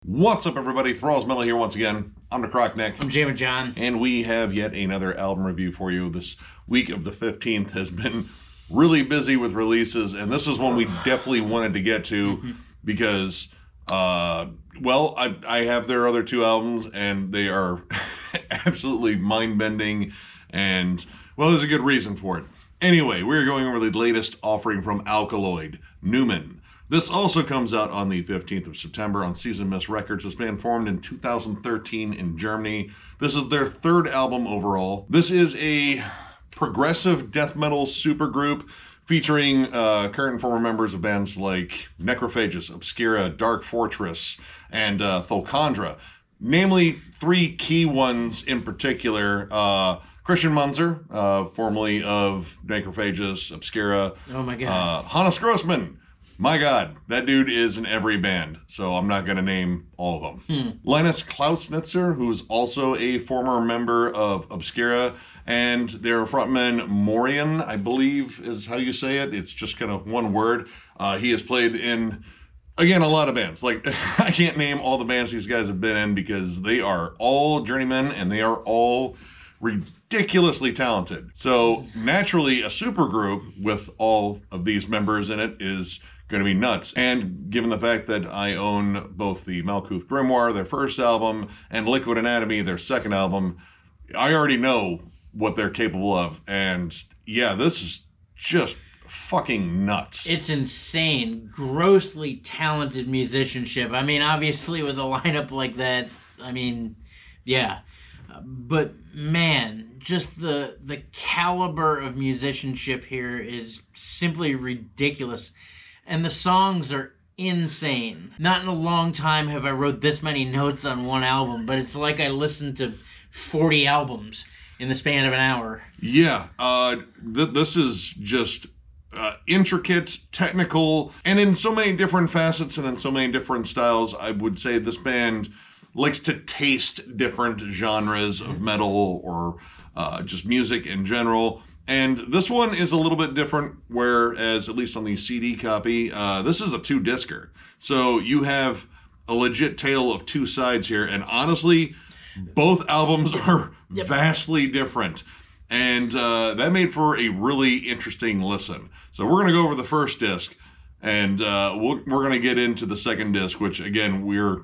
What's up, everybody? Thralls Metal here once again. I'm Necrotic Nick. I'm Jammin John. And we have yet another album review for you. This week of the 15th has been really busy with releases, and this is one we definitely wanted to get to because, well, I have their other two albums, and they are absolutely mind-bending, and, well, there's a good reason for it. Anyway, we're going over the latest offering from Alkaloid, Numen. This also comes out on the 15th of September on Season Mist Records. This band formed in 2013 in Germany. This is their third album overall. This is a progressive death metal supergroup featuring current and former members of bands like Necrotic, Obscura, Dark Fortress, and Tholkandra. Namely, three key ones in particular. Christian Munzer, formerly of Necrotic, Obscura. Oh my god. Hannes Grossman. My God, that dude is in every band, so I'm not going to name all of them. Linus Klausnitzer, who's also a former member of Obscura, and their frontman Morian, I believe is how you say it. It's just kind of one word. He has played in, again, a lot of bands. Like, I can't name all the bands these guys have been in because they are all journeymen and they are all ridiculously talented. So naturally, a supergroup with all of these members in it is going to be nuts. And given the fact that I own both the Malkuth Grimoire, their first album, and Liquid Anatomy, their second album, I already know what they're capable of. And yeah, this is just fucking nuts. It's insane. Grossly talented musicianship. I mean, obviously with a lineup like that, I mean, yeah. But man, just the caliber of musicianship here is simply ridiculous. And the songs are insane. Not in a long time have I wrote this many notes on one album, but it's like I listened to 40 albums in the span of an hour. Yeah, this is just intricate, technical, and in so many different facets and in so many different styles. I would say this band likes to taste different genres of metal or just music in general. And this one is a little bit different, whereas, at least on the CD copy, this is a 2-discer. So you have a legit tale of two sides here, and honestly, both albums are vastly different. And that made for a really interesting listen. So we're going to go over the first disc, and we're going to get into the second disc, which, again, we're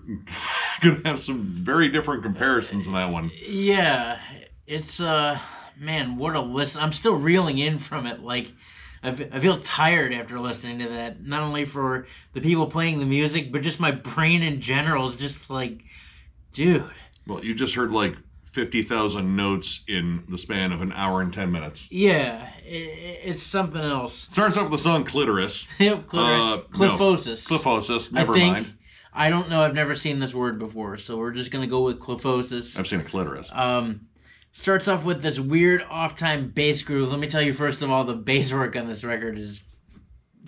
going to have some very different comparisons in that one. Yeah, it's... Man, what a listen. I'm still reeling in from it. Like, I feel tired after listening to that. Not only for the people playing the music, but just my brain in general is just like, dude. Well, you just heard like 50,000 notes in the span of an hour and 10 minutes. Yeah, it's something else. Starts off with the song Clitoris. Yep, Clitoris. Cliffosis. No, Cliffosis, never mind. I don't know, I've never seen this word before, so we're just going to go with Cliffosis. I've seen a clitoris. Starts off with this weird off-time bass groove. Let me tell you, first of all, the bass work on this record is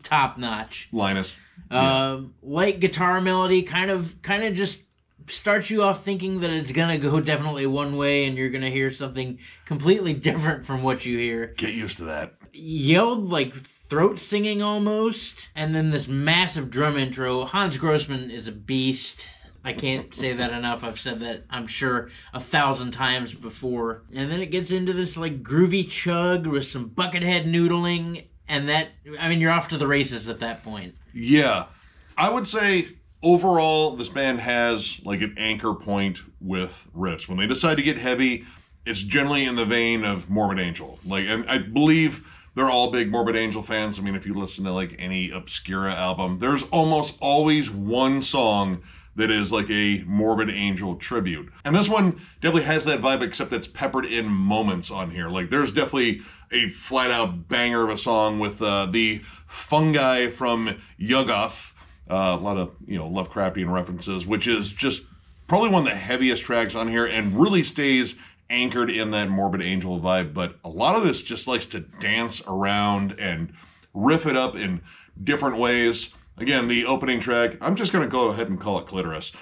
top-notch. Linus. Light guitar melody kind of just starts you off thinking that it's going to go definitely one way and you're going to hear something completely different from what you hear. Get used to that. Yelled like throat singing almost. And then this massive drum intro. Hans Grossman is a beast. I can't say that enough. I've said that, I'm sure, 1,000 times before. And then it gets into this, like, groovy chug with some buckethead noodling. And that, I mean, you're off to the races at that point. Yeah. I would say, overall, this band has, like, an anchor point with riffs. When they decide to get heavy, it's generally in the vein of Morbid Angel. Like, and I believe they're all big Morbid Angel fans. I mean, if you listen to, like, any Obscura album, there's almost always one song that is like a Morbid Angel tribute. And this one definitely has that vibe, except it's peppered in moments on here. Like, there's definitely a flat-out banger of a song with the fungi from Yuggoth. A lot of, Lovecraftian references, which is just probably one of the heaviest tracks on here and really stays anchored in that Morbid Angel vibe. But a lot of this just likes to dance around and riff it up in different ways. Again, the opening track, I'm just going to go ahead and call it Clitoris.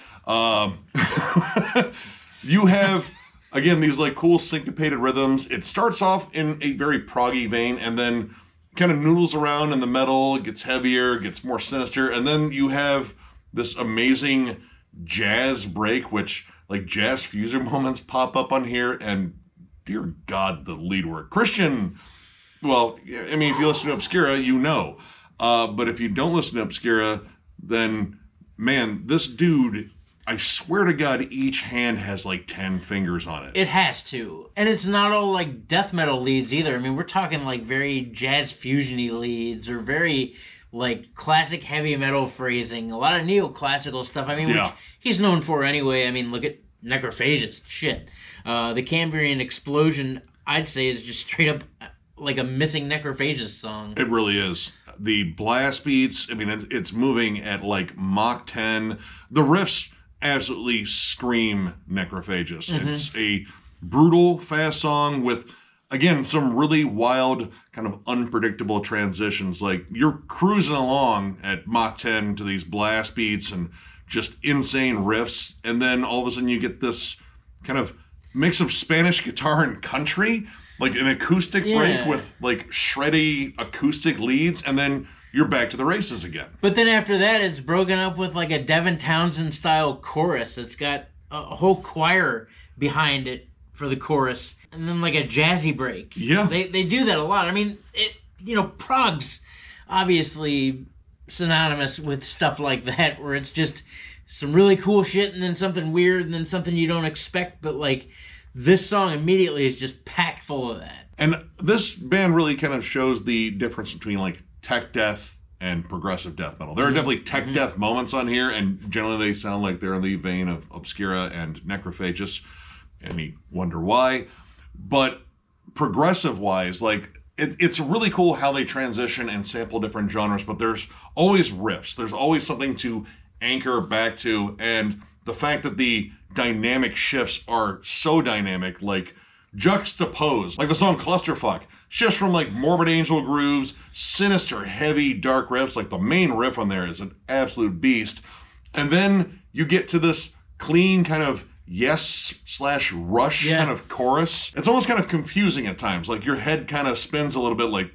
You have, again, these like cool syncopated rhythms. It starts off in a very proggy vein and then kind of noodles around in the metal, gets heavier, gets more sinister, and then you have this amazing jazz break, which like jazz fusion moments pop up on here, and dear God, the lead work. Christian, well, I mean, if you listen to Obscura, you know. But if you don't listen to Obscura, then, man, this dude, I swear to God, each hand has like 10 fingers on it. It has to. And it's not all like death metal leads either. I mean, we're talking like very jazz fusion-y leads or very like classic heavy metal phrasing, a lot of neoclassical stuff. I mean, which he's known for anyway. I mean, look at Necrophagist. Shit. The Cambrian Explosion, I'd say, is just straight up like a missing Necrophagist song. It really is. The blast beats, I mean, it's moving at like Mach 10. The riffs absolutely scream Necrophagist. Mm-hmm. It's a brutal, fast song with, again, some really wild, kind of unpredictable transitions. Like, you're cruising along at Mach 10 to these blast beats and just insane riffs, and then all of a sudden you get this kind of mix of Spanish guitar and country, like an acoustic break with like shreddy acoustic leads, and then you're back to the races again. But then after that, it's broken up with like a Devin Townsend style chorus. It's got a whole choir behind it for the chorus, and then like a jazzy break. Yeah, they do that a lot. I mean, prog's obviously synonymous with stuff like that, where it's just some really cool shit and then something weird and then something you don't expect, but like this song immediately is just packed full of that. And this band really kind of shows the difference between like tech death and progressive death metal. There are definitely tech death moments on here, and generally they sound like they're in the vein of Obscura and Necrophagist, and you wonder why. But progressive wise, like it's really cool how they transition and sample different genres, but there's always riffs. There's always something to anchor back to, and the fact that the dynamic shifts are so dynamic, like juxtaposed, like the song Clusterfuck, shifts from like morbid angel grooves, sinister, heavy, dark riffs, like the main riff on there is an absolute beast, and then you get to this clean kind of yes/rush kind of chorus. It's almost kind of confusing at times, like your head kind of spins a little bit like,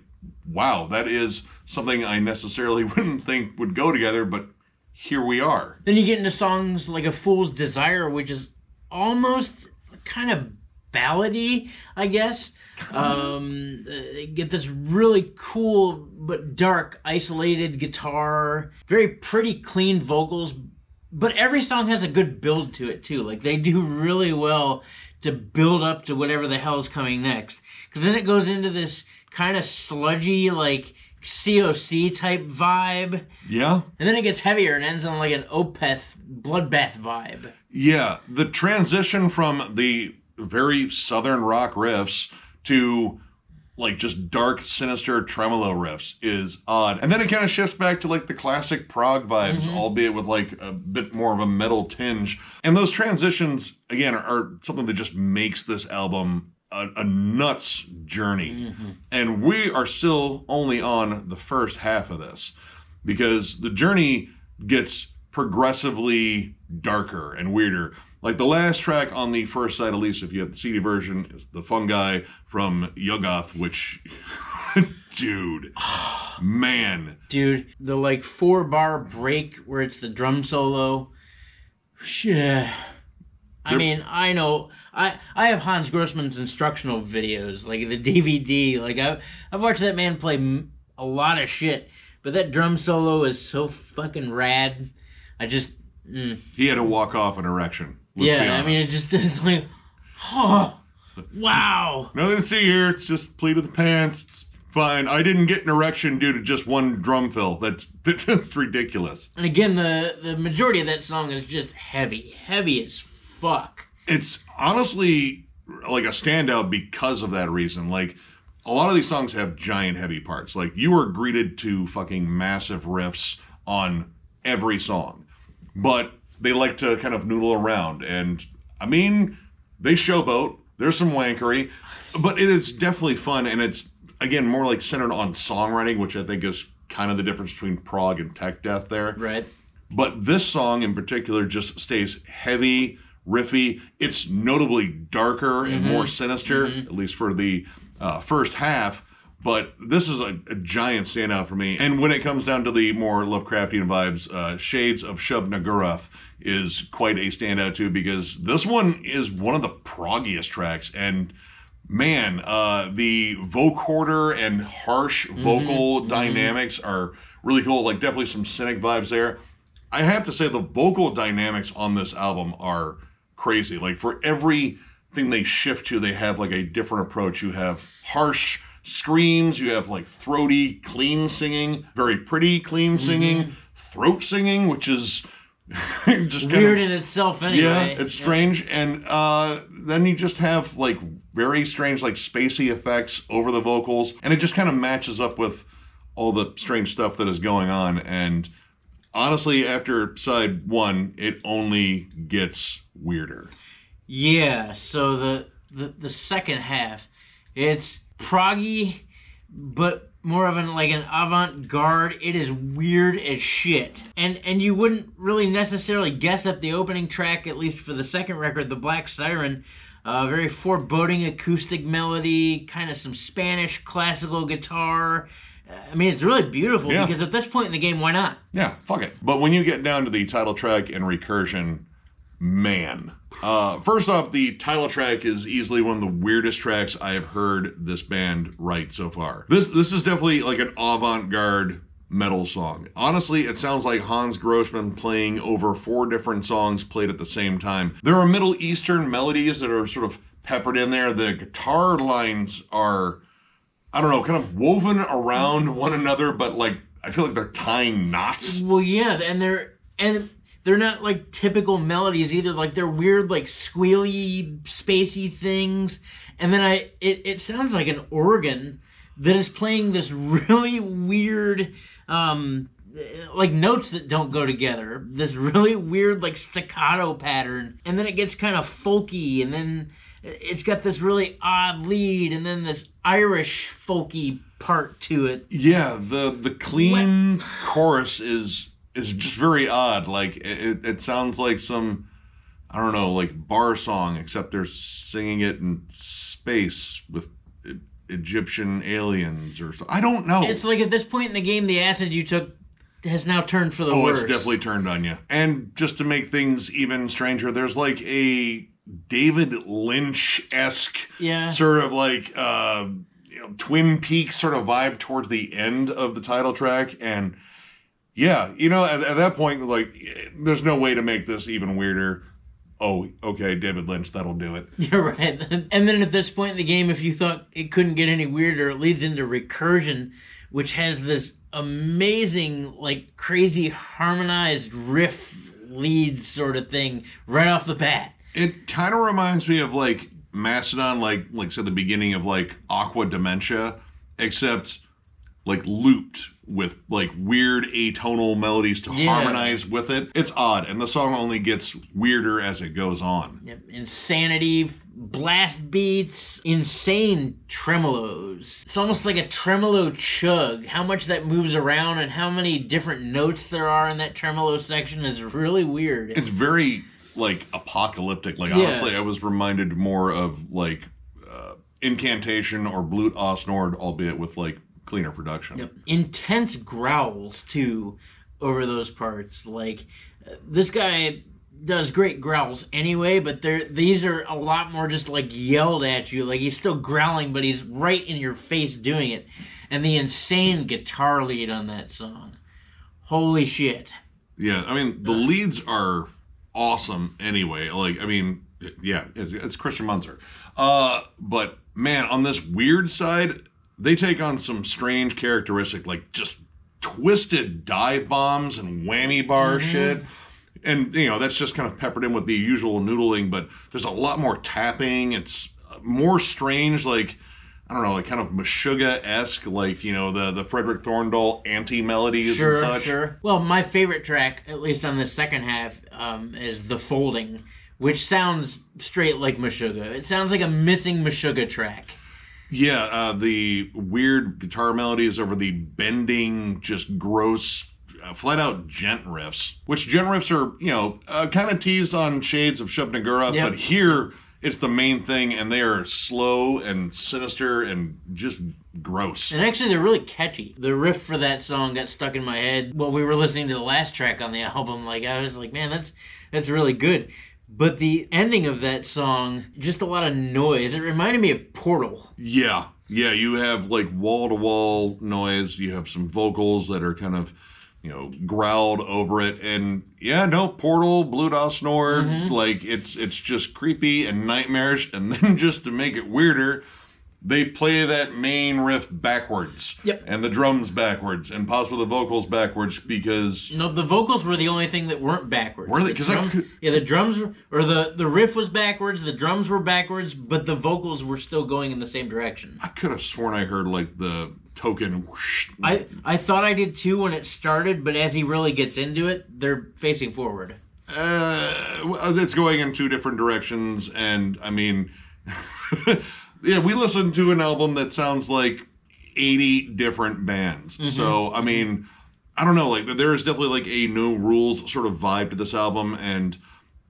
wow, that is something I necessarily wouldn't think would go together, but here we are. Then you get into songs like A Fool's Desire, which is almost kind of ballady, I guess. Get this really cool but dark, isolated guitar, very pretty clean vocals, but every song has a good build to it too. Like, they do really well to build up to whatever the hell's coming next. Because then it goes into this kind of sludgy, like COC type vibe. Yeah. And then it gets heavier and ends on like an Opeth bloodbath vibe. Yeah. The transition from the very southern rock riffs to like just dark, sinister tremolo riffs is odd. And then it kind of shifts back to like the classic prog vibes, albeit with like a bit more of a metal tinge. And those transitions, again, are something that just makes this album a nuts journey. And we are still only on the first half of this, because the journey gets progressively darker and weirder. Like the last track on the first side, at least if you have the CD version, is The Fungi from Yuggoth, which, dude, man. Dude, the like 4-bar break where it's the drum solo. Shit. I mean, I know, I have Hans Grossman's instructional videos, like the DVD. Like I've watched that man play a lot of shit, but that drum solo is so fucking rad. I just... He had to walk off an erection. Yeah, I mean, it just is like, oh, wow. Nothing to see here. It's just pleat of the pants. It's fine. I didn't get an erection due to just one drum fill. That's ridiculous. And again, the majority of that song is just heavy as fuck. It's honestly like a standout because of that reason. Like, a lot of these songs have giant heavy parts. Like, you are greeted to fucking massive riffs on every song. But they like to kind of noodle around. And, I mean, they showboat. There's some wankery. But it is definitely fun. And it's, again, more like centered on songwriting, which I think is kind of the difference between prog and tech death there. Right. But this song in particular just stays heavy, riffy. It's notably darker and more sinister, at least for the first half. But this is a giant standout for me. And when it comes down to the more Lovecraftian vibes, Shades of Shub-Niggurath is quite a standout too, because this one is one of the proggiest tracks. And man, the vocoder and harsh vocal dynamics are really cool. Like definitely some cynic vibes there. I have to say the vocal dynamics on this album are crazy. Like for everything they shift to, they have like a different approach. You have harsh screams, you have like throaty, clean singing, very pretty, clean singing, throat singing, which is just weird in itself anyway. Yeah, it's strange. And then you just have like very strange like spacey effects over the vocals, and it just kind of matches up with all the strange stuff that is going on. And honestly, after side one, it only gets weirder. Yeah, so the second half, it's proggy, but more of an avant-garde. It is weird as shit. And you wouldn't really necessarily guess at the opening track, at least for the second record, The Black Siren. Very foreboding acoustic melody, kind of some Spanish classical guitar. I mean, it's really beautiful because at this point in the game, why not? Yeah, fuck it. But when you get down to the title track and Recursion, man. First off, the title track is easily one of the weirdest tracks I have heard this band write so far. This is definitely like an avant-garde metal song. Honestly, it sounds like Hans Grossman playing over 4 different songs played at the same time. There are Middle Eastern melodies that are sort of peppered in there. The guitar lines are, I don't know, kind of woven around one another, but like I feel like they're tying knots. Well, yeah, and they're not like typical melodies either. Like they're weird, like squealy, spacey things. And then it sounds like an organ that is playing this really weird, like notes that don't go together. This really weird, like staccato pattern. And then it gets kind of folky, and then it's got this really odd lead, and then this Irish folky part to it. Yeah, the clean chorus is just very odd. Like it sounds like some, I don't know, like bar song, except they're singing it in space with Egyptian aliens or something. I don't know. It's like at this point in the game, the acid you took has now turned for the worse. Oh, it's definitely turned on you. And just to make things even stranger, there's like a David Lynch-esque sort of like Twin Peaks sort of vibe towards the end of the title track. And yeah, you know, at that point, like, there's no way to make this even weirder. Oh, okay, David Lynch, that'll do it. You're right. And then at this point in the game, if you thought it couldn't get any weirder, it leads into Recursion, which has this amazing, like, crazy harmonized riff lead sort of thing right off the bat. It kind of reminds me of, like, Mastodon, like say the beginning of, like, Aqua Dementia, except, like, looped with like weird atonal melodies to harmonize with it. It's odd, and the song only gets weirder as it goes on. Yep. Insanity, blast beats, insane tremolos. It's almost like a tremolo chug. How much that moves around and how many different notes there are in that tremolo section is really weird. It's very like apocalyptic. Like honestly, I was reminded more of like Incantation or Blut aus Nord, albeit with like cleaner production. Yep. Intense growls too over those parts. Like this guy does great growls anyway, but these are a lot more just like yelled at you. Like he's still growling, but he's right in your face doing it. And the insane guitar lead on that song. Holy shit. Yeah, I mean the leads are awesome anyway. Like I mean, yeah, it's Christian Munzer. But man, on this weird side, they take on some strange characteristic, like just twisted dive bombs and whammy bar shit. And, you know, that's just kind of peppered in with the usual noodling, but there's a lot more tapping. It's more strange, like, I don't know, like kind of Meshuggah-esque, like, you know, the Frederick Thorndahl anti-melodies and such. Sure. Well, my favorite track, at least on the second half, is The Folding, which sounds straight like Meshuggah. It sounds like a missing Meshuggah track. Yeah, the weird guitar melodies over the bending, just gross, flat-out gent riffs. Which gent riffs are, you know, kind of teased on Shades of Shub-Niggurath, but here it's the main thing, and they are slow and sinister and just gross. And actually, they're really catchy. The riff for that song got stuck in my head while we were listening to the last track on the album. Like, I was like, man, that's really good. But the ending of that song, just a lot of noise. It reminded me of Portal. Yeah, you have like wall-to-wall noise. You have some vocals that are kind of, growled over it. And yeah, no, Portal, Blue Dot Nord, like it's just creepy and nightmarish. And then just to make it weirder, they play that main riff backwards. Yep. And the drums backwards, and possibly the vocals backwards, because... No, the vocals were the only thing that weren't backwards. Were they? Yeah, the drums, the riff was backwards, the drums were backwards, but the vocals were still going in the same direction. I could have sworn I heard, like, the token whoosh. I thought I did too when it started, but as he really gets into it, they're facing forward. It's going in two different directions, and, I mean... Yeah, we listened to an album that sounds like 80 different bands. So, I mean, I don't know, like, there is definitely, like, a no rules sort of vibe to this album, and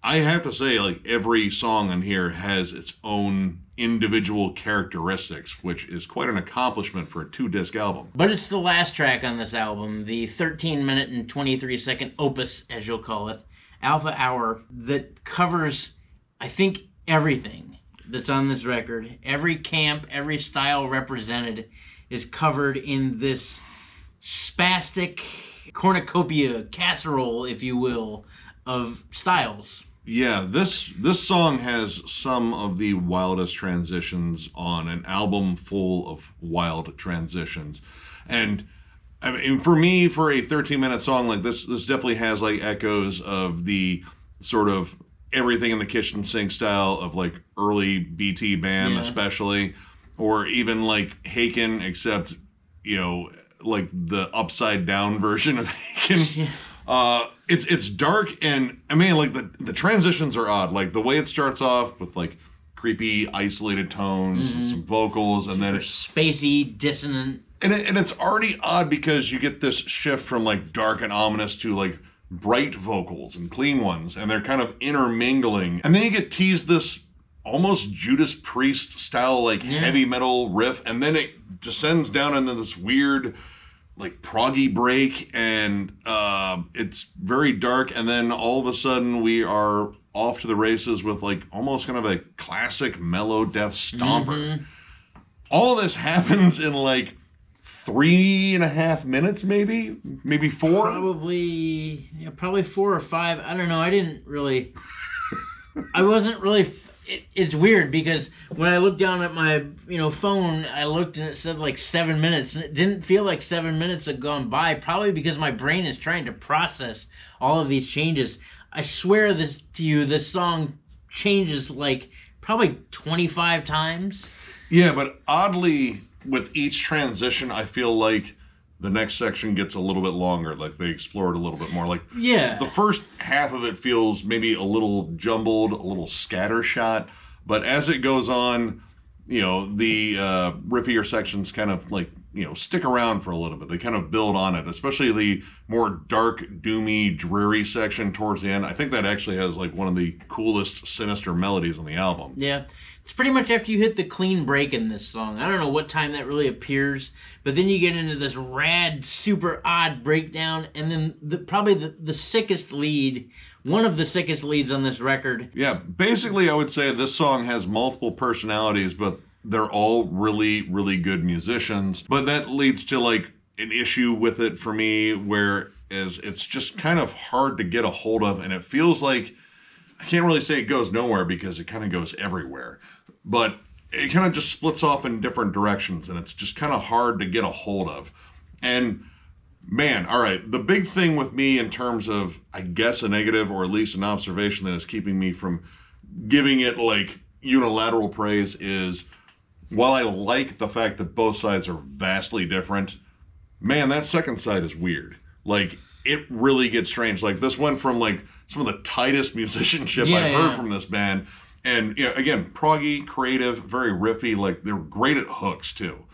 I have to say, like, every song on here has its own individual characteristics, which is quite an accomplishment for a 2-disc album. But it's the last track on this album, the 13-minute and 23-second opus, as you'll call it, Alpha Hour, that covers, I think, everything that's on this record. Every camp, every style represented is covered in this spastic cornucopia, casserole, if you will, of styles. Yeah, this song has some of the wildest transitions on an album full of wild transitions. And I mean, for me, for a 13-minute song like this definitely has like echoes of the sort of everything in the kitchen sink style of like early BT band, especially, or even like Haken, except, like the upside down version of Haken. It's dark, and I mean, like the transitions are odd. Like the way it starts off with like creepy isolated tones and some vocals, and then it's spacey, dissonant. And it's already odd because you get this shift from like dark and ominous to like bright vocals and clean ones, and they're kind of intermingling. And then you get teased this almost Judas Priest style like heavy metal riff, and then it descends down into this weird like proggy break, and it's very dark, and then all of a sudden we are off to the races with like almost kind of a classic mellow death stomper. All of this happens in like 3.5 minutes, maybe 4. Probably 4 or 5. I don't know. I didn't really. I wasn't really. It's weird because when I looked down at my phone, I looked and it said like 7 minutes, and it didn't feel like 7 minutes had gone by. Probably because my brain is trying to process all of these changes. I swear this to you, this song changes like probably 25 times. Yeah, but oddly, with each transition, I feel like the next section gets a little bit longer. Like they explore it a little bit more. Like the first half of it feels maybe a little jumbled, a little scattershot. But as it goes on, the riffier sections kind of like stick around for a little bit. They kind of build on it, especially the more dark, doomy, dreary section towards the end. I think that actually has like one of the coolest, sinister melodies on the album. Yeah. It's pretty much after you hit the clean break in this song. I don't know what time that really appears, but then you get into this rad, super odd breakdown, and then probably the sickest lead, one of the sickest leads on this record. Yeah, basically I would say this song has multiple personalities, but they're all really, really good musicians. But that leads to like an issue with it for me, whereas it's just kind of hard to get a hold of, and it feels like, I can't really say it goes nowhere because it kind of goes everywhere, but it kind of just splits off in different directions, and it's just kind of hard to get a hold of. And man, all right, the big thing with me in terms of, I guess, a negative or at least an observation that is keeping me from giving it like unilateral praise is, while I like the fact that both sides are vastly different, man, that second side is weird. Like, it really gets strange. Like, this went from like some of the tightest musicianship I've heard from this band. And again, proggy, creative, very riffy. Like, they're great at hooks too.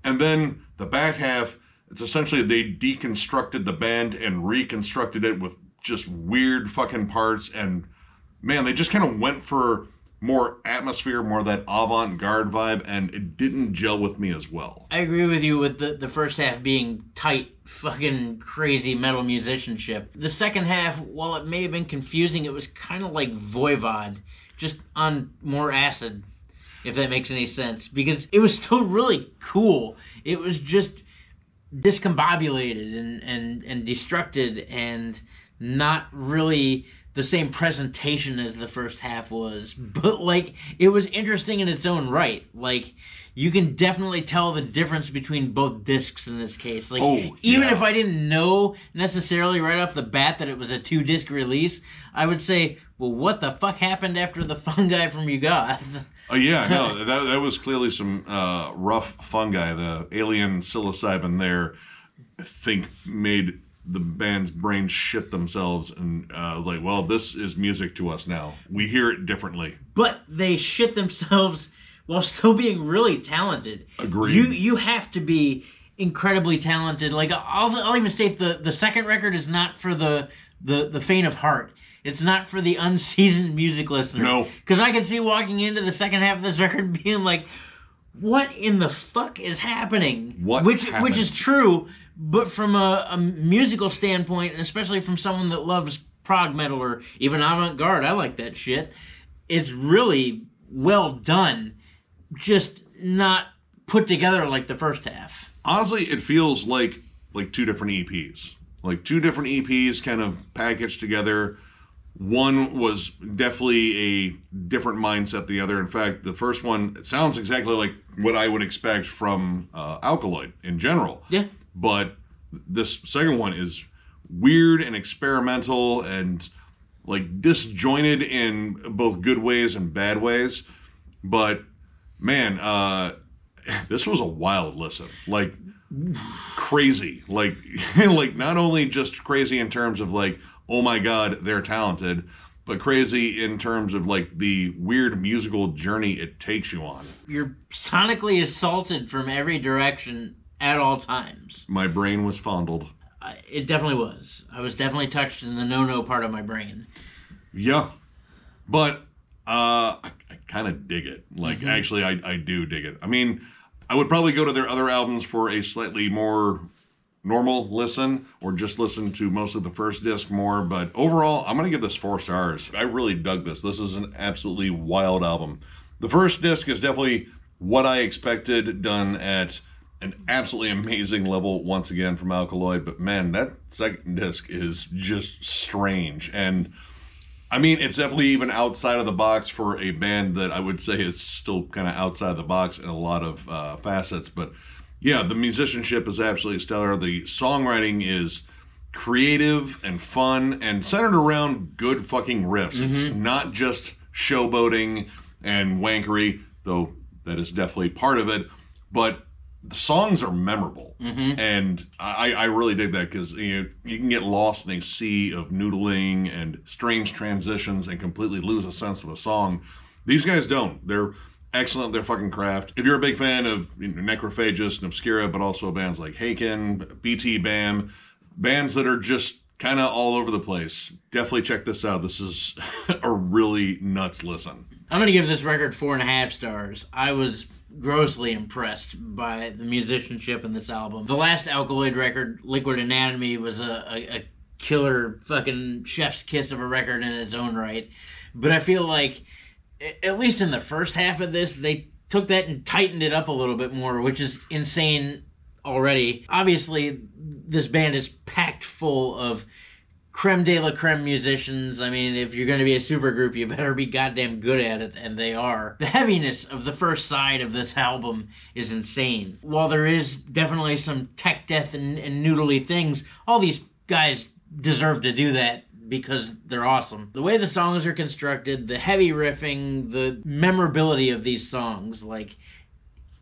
And then the back half, it's essentially they deconstructed the band and reconstructed it with just weird fucking parts. And man, they just kind of went for more atmosphere, more that avant-garde vibe, and it didn't gel with me as well. I agree with you with the first half being tight, fucking crazy metal musicianship. The second half, while it may have been confusing, it was kind of like Voivod, just on more acid, if that makes any sense. Because it was still really cool. It was just discombobulated and destructed and not really the same presentation as the first half was, but like it was interesting in its own right. Like you can definitely tell the difference between both discs in this case. Like even if I didn't know necessarily right off the bat that it was a 2-disc release, I would say, well, what the fuck happened after the fungi from Yugoth? Oh yeah, no, that was clearly some rough fungi. The alien psilocybin there, I think, made the band's brains shit themselves and like, well, this is music to us now. We hear it differently. But they shit themselves while still being really talented. Agreed. You have to be incredibly talented. Like I'll even state the second record is not for the faint of heart. It's not for the unseasoned music listener. No. Because I can see walking into the second half of this record being like, what in the fuck is happening? Which is true. But from a musical standpoint, and especially from someone that loves prog metal or even avant-garde, I like that shit, it's really well done, just not put together like the first half. Honestly, it feels like 2 different EPs. Like 2 different EPs kind of packaged together. One was definitely a different mindset than the other. In fact, the first one, it sounds exactly like what I would expect from Alkaloid in general. Yeah. But this second one is weird and experimental and like disjointed in both good ways and bad ways. But man, this was a wild listen. Like crazy. Like like not only just crazy in terms of like, oh my god, they're talented, but crazy in terms of like the weird musical journey it takes you on. You're sonically assaulted from every direction at all times. My brain was fondled. It definitely was. I was definitely touched in the no-no part of my brain. Yeah. But I kind of dig it. Like, actually, I do dig it. I mean, I would probably go to their other albums for a slightly more normal listen, or just listen to most of the first disc more. But overall, I'm going to give this 4 stars. I really dug this. This is an absolutely wild album. The first disc is definitely what I expected, done at an absolutely amazing level once again from Alkaloid. But man, that second disc is just strange. And I mean, it's definitely even outside of the box for a band that I would say is still kind of outside the box in a lot of facets. But yeah, the musicianship is absolutely stellar. The songwriting is creative and fun and centered around good fucking riffs. It's not just showboating and wankery, though that is definitely part of it. But the songs are memorable, and I really dig that, because you can get lost in a sea of noodling and strange transitions and completely lose a sense of a song. These guys don't. They're excellent at their fucking craft. If you're a big fan of Necrophagist and Obscura, but also bands like Haken, BT Bam, bands that are just kind of all over the place, definitely check this out. This is a really nuts listen. I'm going to give this record 4.5 stars. I was grossly impressed by the musicianship in this album. The last Alkaloid record, Liquid Anatomy, was a killer fucking chef's kiss of a record in its own right. But I feel like, at least in the first half of this, they took that and tightened it up a little bit more, which is insane already. Obviously, this band is packed full of creme de la creme musicians. I mean, if you're going to be a supergroup, you better be goddamn good at it, and they are. The heaviness of the first side of this album is insane. While there is definitely some tech death and noodly things, all these guys deserve to do that because they're awesome. The way the songs are constructed, the heavy riffing, the memorability of these songs, like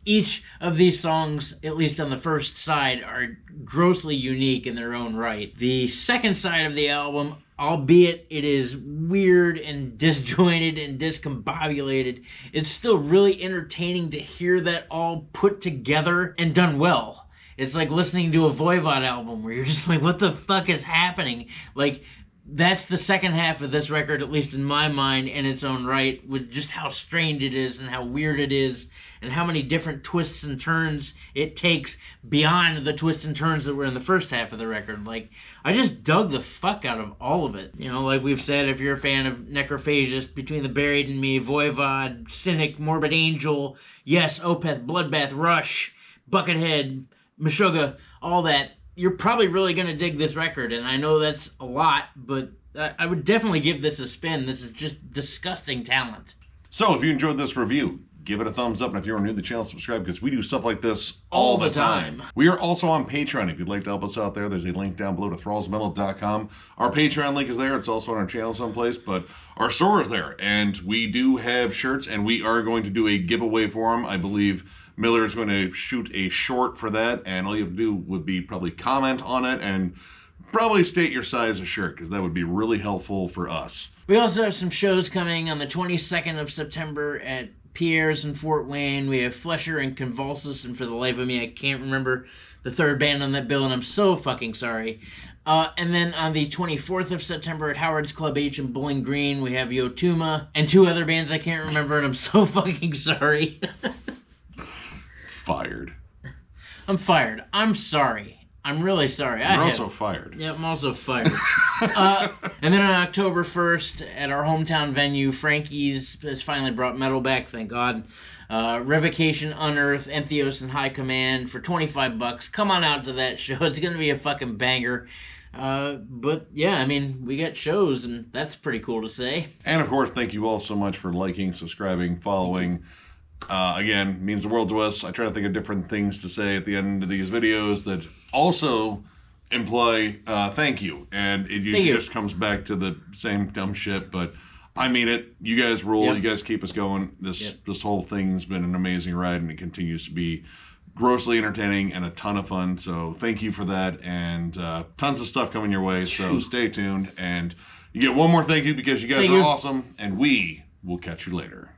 each of these songs, at least on the first side, are grossly unique in their own right. The second side of the album, albeit it is weird and disjointed and discombobulated, it's still really entertaining to hear that all put together and done well. It's like listening to a Voivod album where you're just like, what the fuck is happening? Like, that's the second half of this record, at least in my mind, in its own right, with just how strange it is and how weird it is and how many different twists and turns it takes beyond the twists and turns that were in the first half of the record. Like, I just dug the fuck out of all of it. You know, like we've said, if you're a fan of Necrophagist, Between the Buried and Me, Voivod, Cynic, Morbid Angel, Yes, Opeth, Bloodbath, Rush, Buckethead, Meshuggah, all that, you're probably really going to dig this record, and I know that's a lot, but I would definitely give this a spin. This is just disgusting talent. So if you enjoyed this review, give it a thumbs up, and if you're new to the channel, subscribe, because we do stuff like this all the time. We are also on Patreon. If you'd like to help us out there, there's a link down below to thrallsmetal.com. Our Patreon link is there. It's also on our channel someplace, but our store is there, and we do have shirts, and we are going to do a giveaway for them. I believe Miller is going to shoot a short for that, and all you have to do would be probably comment on it and probably state your size of shirt, because that would be really helpful for us. We also have some shows coming on the 22nd of September at Pierre's in Fort Wayne. We have Flesher and Convulsus, and for the life of me, I can't remember the third band on that bill, and I'm so fucking sorry. And then on the 24th of September at Howard's Club H in Bowling Green, we have Yotuma and two other bands I can't remember, and I'm so fucking sorry. Fired. I'm fired. I'm sorry. I'm really sorry. You're also fired. Yeah, I'm also fired. And then on October 1st, at our hometown venue, Frankie's has finally brought metal back, thank God. Revocation, Unearth, Entheos, and High Command for $25. Come on out to that show. It's going to be a fucking banger. But yeah, I mean, we got shows, and that's pretty cool to say. And of course, thank you all so much for liking, subscribing, following. Again, means the world to us. I try to think of different things to say at the end of these videos that also imply thank you. And it usually just comes back to the same dumb shit, but I mean it. You guys rule. Yep. You guys keep us going. This whole thing's been an amazing ride, and it continues to be grossly entertaining and a ton of fun. So thank you for that, and tons of stuff coming your way. So stay tuned, and you get one more thank you because you guys are awesome, and we will catch you later.